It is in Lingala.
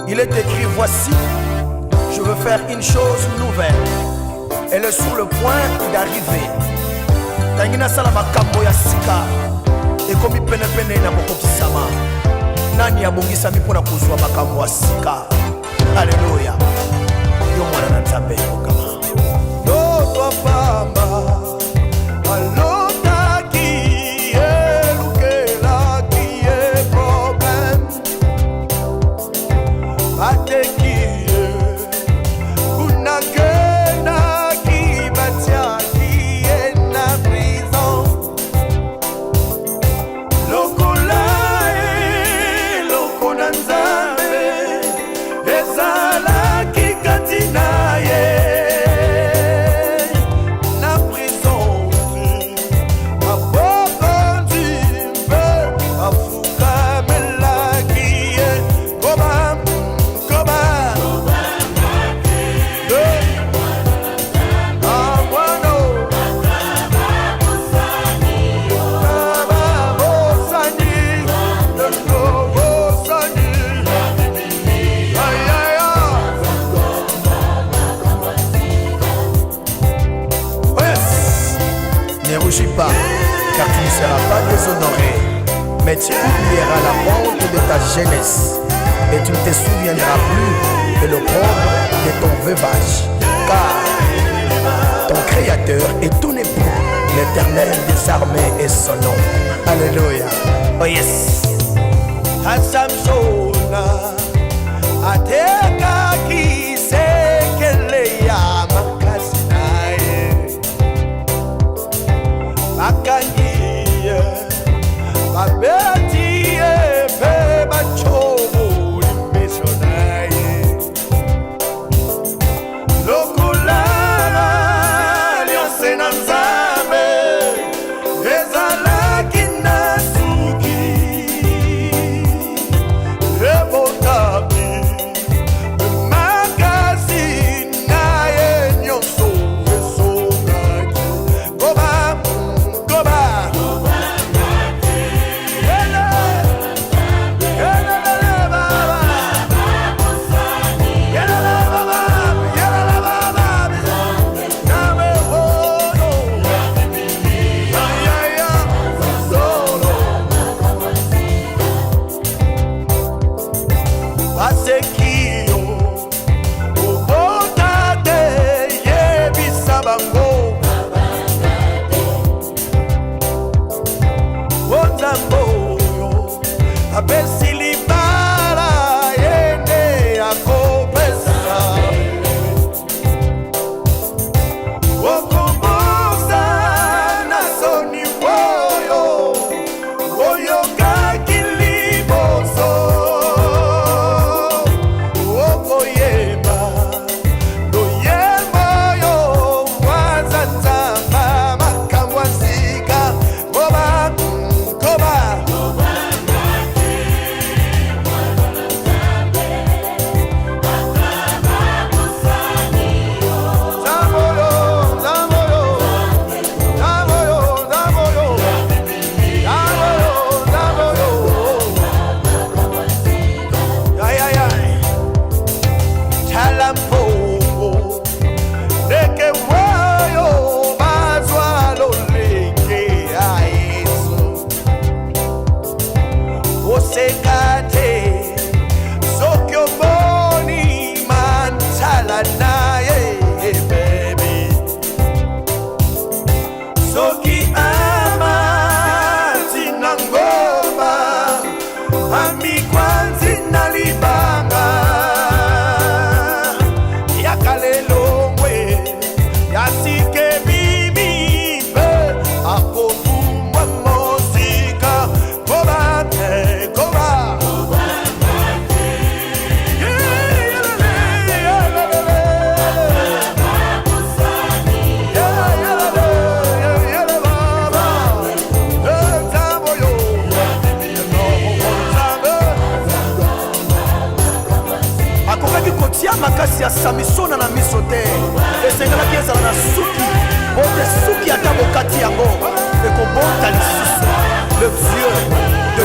Il est écrit: voici, je veux faire une chose nouvelle. Elle est sur le point d'arriver. Tangina sala makambo ya sika ekomi pene pene na bokokisama. Nani abongisa mipona kuzwa makambo ya sika? Haleluya. Yo mwana na Nzambe okama. Yo toi pamba. Alota qui est lukela qui est problème. Ate qui kuna kena qui batia qui est na prison. Lokola lokona Nzambe ezala ki katina ye. Ne rougis pas, car tu ne seras pas déshonoré, mais tu oublieras la honte de ta jeunesse, et tu ne te souviendras plus de l'opprobre de ton veuvage, car ton Créateur est ton époux, l'Éternel des armées est son nom. Alléluia. Oh yes. Asamsona ateka kisekele ya makasi naye. Akanyiye babetiye pe bachobo limesonaye. Lokulala lyose na Nzambe ezalaki nasuki ebotabi makasi naye nyonso esongaki. Goba makasi ya Samisona na miso te esengelaki ezala na suki ote suki ata bokati yango ekobota lisusu le vieux de